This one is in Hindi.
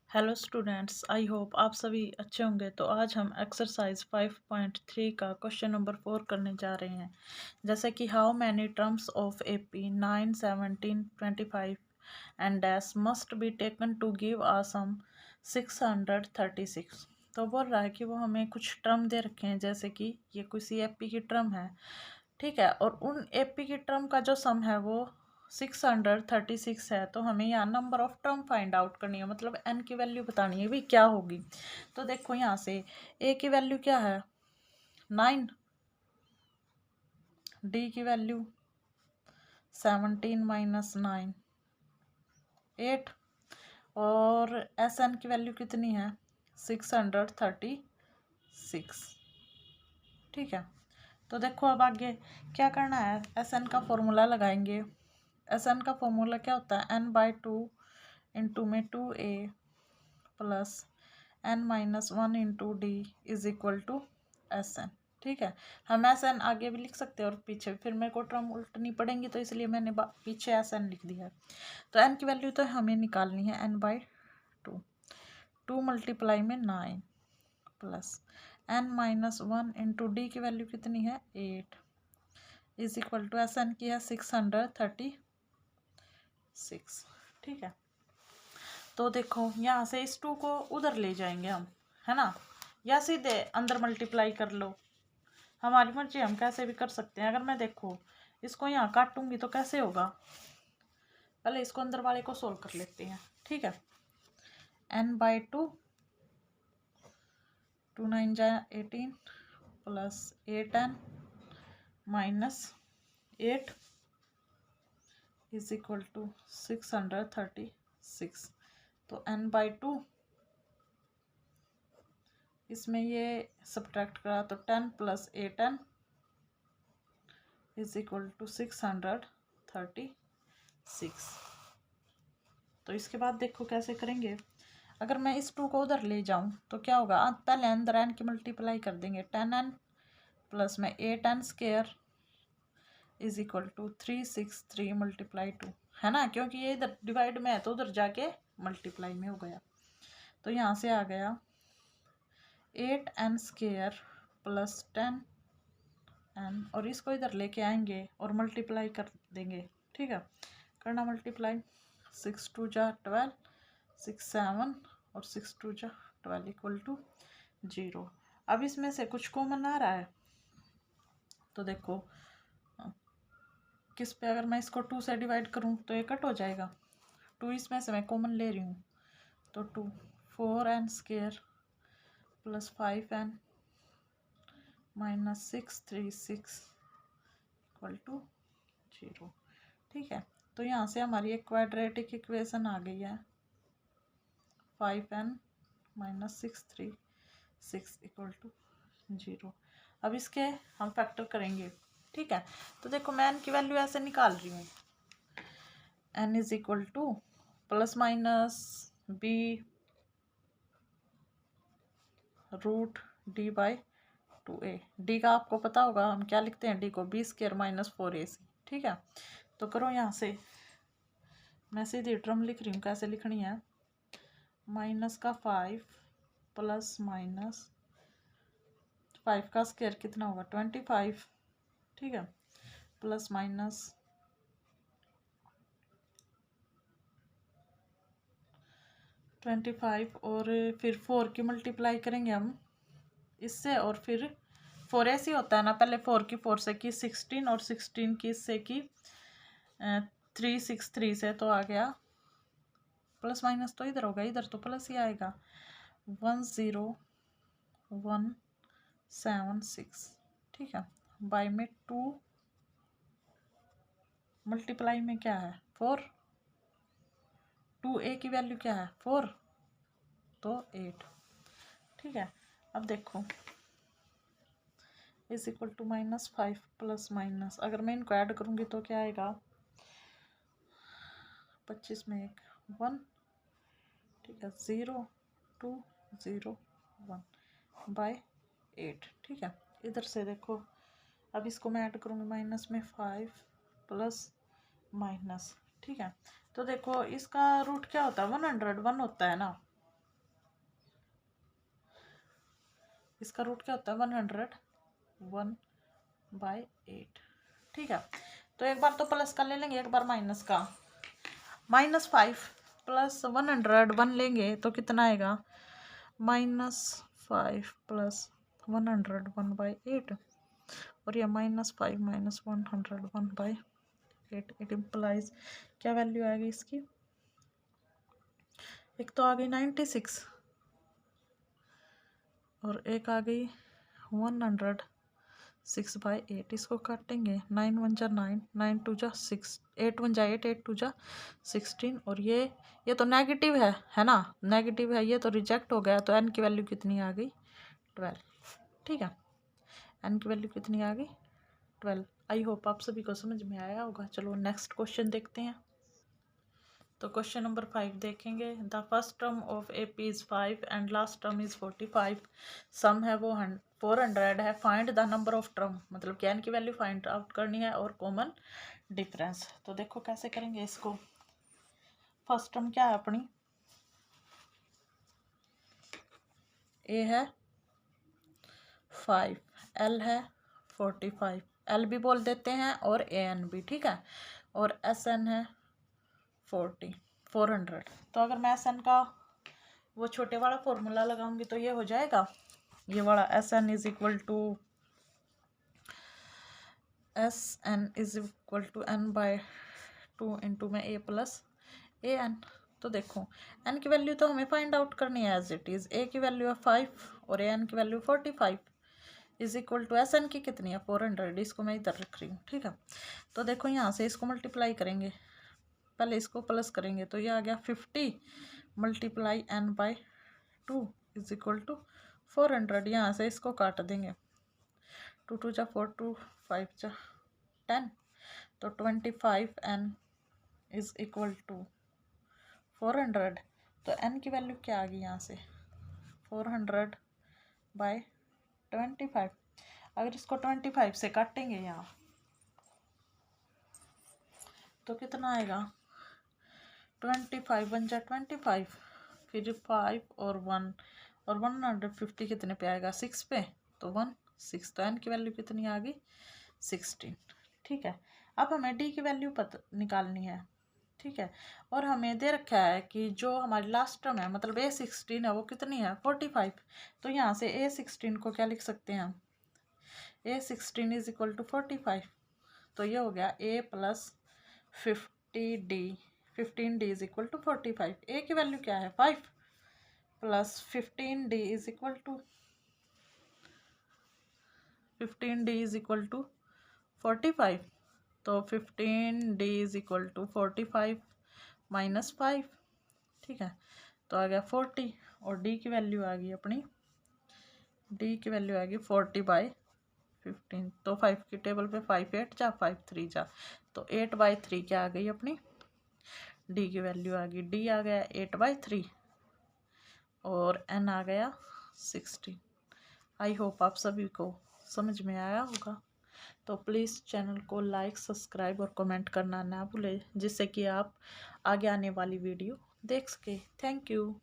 हेलो स्टूडेंट्स, आई होप आप सभी अच्छे होंगे। तो आज हम एक्सरसाइज 5.3 का क्वेश्चन नंबर 4 करने जा रहे हैं। जैसे कि how many terms of AP 9, 17, 25 and dash must be taken to give a sum 636। तो बोल रहा है कि वो हमें कुछ टर्म दे रखे हैं, जैसे कि ये किसी एपी की टर्म है, ठीक है, और उन एपी की टर्म का जो सम है वो 636 है। तो हमें यहाँ number of term find out करनी है, मतलब एन की वैल्यू बतानी है भी क्या होगी। तो देखो यहाँ से ए की वैल्यू क्या है 9, डी की वैल्यू 17 माइनस 9 8, और एस एन की वैल्यू कितनी है 636, ठीक है। तो देखो अब आगे क्या करना है, एस एन का फॉर्मूला लगाएंगे। एस एन का फॉर्मूला क्या होता है, n/2 इंटू में 2a plus n-1 into D is equal to S N, ठीक है। हम एस एन आगे भी लिख सकते हैं और पीछे, फिर मेरे को टर्म उल्टनी पड़ेंगी तो इसलिए मैंने पीछे एस एन लिख दिया है। तो एन की वैल्यू तो हमें निकालनी है n/2, 2 मल्टीप्लाई में 9 प्लस n-1 इंटू डी की वैल्यू कितनी है 8 is equal to S N की है 636, ठीक है। तो देखो यहाँ से इस 2 को उधर ले जाएंगे हम, है ना, या सीधे अंदर मल्टीप्लाई कर लो, हमारी मर्जी, हम कैसे भी कर सकते हैं। अगर मैं देखो इसको यहाँ काटूंगी तो कैसे होगा, पहले इसको अंदर वाले को सोल्व कर लेते हैं, ठीक है। n/2, 2 9 जा 18 plus 8n minus 8 is equal to 636। तो n/2 इसमें ये सब्ट्रैक्ट करा तो 10 plus 8n is equal to 636। तो इसके बाद देखो कैसे करेंगे। अगर मैं इस 2 को उधर ले जाऊं तो क्या होगा, पहले अंदर एन की मल्टीप्लाई कर देंगे, 10n प्लस में 8n square is equal to 363 multiply 2, है ना, क्योंकि ये इधर डिवाइड में है तो उधर जाके मल्टीप्लाई में हो गया। तो यहाँ से आ गया 8n स्क्वायर प्लस 10n, और इसको इधर लेके आएंगे और मल्टीप्लाई कर देंगे, ठीक है। करना मल्टीप्लाई, 6 2 जा 12, 6 7 और 6 2 जा 12 इक्वल टू 0। अब इसमें से कुछ कॉमन आ रहा है तो देखो किस पे, अगर मैं इसको 2 से डिवाइड करूं तो ये कट हो जाएगा, 2 इसमें से मैं कॉमन ले रही हूँ तो 2 4n square plus 5n minus 636 equal to 0, ठीक है। तो यहाँ से हमारी एक क्वाड्रेटिक इक्वेशन आ गई है 5n माइनस 636 इक्वल टू 0। अब इसके हम फैक्टर करेंगे, ठीक है। तो देखो मैं n की वैल्यू ऐसे निकाल रही हूँ, n is equal to plus minus b root D by 2a। डी का आपको पता होगा हम क्या लिखते हैं, डी को b स्क्वायर माइनस 4ac, ठीक है। तो करो यहाँ से, मैं सीधी टर्म लिख रही हूँ, कैसे लिखनी है, माइनस का 5 प्लस माइनस 5 का स्क्वायर कितना होगा 25, ठीक है, प्लस माइनस 25 और फिर 4 की मल्टीप्लाई करेंगे हम इससे, और फिर 4 ऐसे होता है ना, पहले 4 की 4 से की 16 और 16 की इससे की 363 से, तो आ गया प्लस माइनस तो इधर होगा, इधर तो प्लस ही आएगा 10176, ठीक है। बाई में 2 मल्टीप्लाई में क्या है 4, 2a की वैल्यू क्या है 4 तो 8, ठीक है। अब देखो is equal to -5 plus minus, अगर मैं इनको ऐड करूँगी तो क्या आएगा 25 में 1 1, ठीक है, 0 2 0 1 बाय 8, ठीक है। इधर से देखो अब इसको मैं ऐड करूँगी माइनस में 5 प्लस माइनस, ठीक है। तो देखो इसका रूट क्या होता है 101 होता है ना, इसका रूट क्या होता है 101/8। ठीक है, तो एक बार तो प्लस का ले लेंगे, एक बार माइनस का। -5 प्लस 101 लेंगे तो कितना आएगा, -5 प्लस 101/8, और यह -5 माइनस 101/8। इट इम्प्लाइज क्या वैल्यू आएगी इसकी, एक तो आ गई 96 और एक आ गई 106/8। इसको काटेंगे, 9 1 जा 9, 9 2 जा 6, 8 1 जा 8, 8 2 जा 16, और ये तो नेगेटिव है ना, नेगेटिव है, ये तो रिजेक्ट हो गया। तो n की वैल्यू कितनी आ गई 12। ठीक है, n की वैल्यू कितनी आ गई 12। आई होप आप सभी को समझ में आया होगा। चलो नेक्स्ट क्वेश्चन देखते हैं। तो क्वेश्चन नंबर 5 देखेंगे। The first term of AP is 5 and last term is 45। सम है वो 400 है। Find the number of term, मतलब क्या n की वैल्यू फाइंड आउट करनी है और कॉमन डिफरेंस। तो देखो कैसे करेंगे इसको। फर्स्ट टर्म क्या है अपनी, a है 5, l है 45, l भी बोल देते हैं और an भी। ठीक है, और sn है 400। तो अगर मैं SN का वो छोटे वाला फॉर्मूला लगाऊंगी तो ये हो जाएगा, ये वाला SN is equal to n/2 into में a प्लस an। तो देखो n की वैल्यू तो हमें फाइंड आउट करनी है एज इट इज। a की वैल्यू है 5 और an की value 45 is equal to SN की कितनी है 400। इसको मैं इधर रख रही हूँ। ठीक है, तो देखो यहाँ से इसको मल्टीप्लाई करेंगे, पहले इसको प्लस करेंगे तो ये आ गया 50 multiply n/2 is equal to 400। यहाँ से इसको काट देंगे, 2 2 जा 4, 2 5 जा 10, तो 25n इज इक्वल टू 400। तो n की वैल्यू क्या आ गई यहाँ से 400/25। अगर इसको 25 से काटेंगे यहाँ तो कितना आएगा, 25 बन जा 25, फिर 5 और 1 और 150 कितने पे आएगा 6 पे, तो 16। तो n की वैल्यू कितनी आ गई 16। ठीक है, अब हमें d की वैल्यू निकालनी है। ठीक है, और हमें दे रखा है कि जो हमारी लास्ट टर्म है मतलब A16 है वो कितनी है 45। तो यहाँ से A16 को क्या लिख सकते हैं हम, A16 इज इक्वल टू 45। तो ये हो गया a plus 50d, 15d is equal to 45। a की वैल्यू क्या है 5 plus 15d is equal to 45। तो 15d is equal to 45 minus 5। ठीक है, तो आ गया 40 और d की वैल्यू आ गई अपनी, d की वैल्यू आ गई 40/15। तो 5 की टेबल पे 5 8 जा 5 3 जा, तो 8/3 क्या आ गई अपनी d की वैल्यू आ गई। d आ गया 8/3 और n आ गया 16। आई होप आप सभी को समझ में आया होगा। तो प्लीज़ चैनल को लाइक सब्सक्राइब और कमेंट करना ना भूलें, जिससे कि आप आगे आने वाली वीडियो देख सके। Thank you.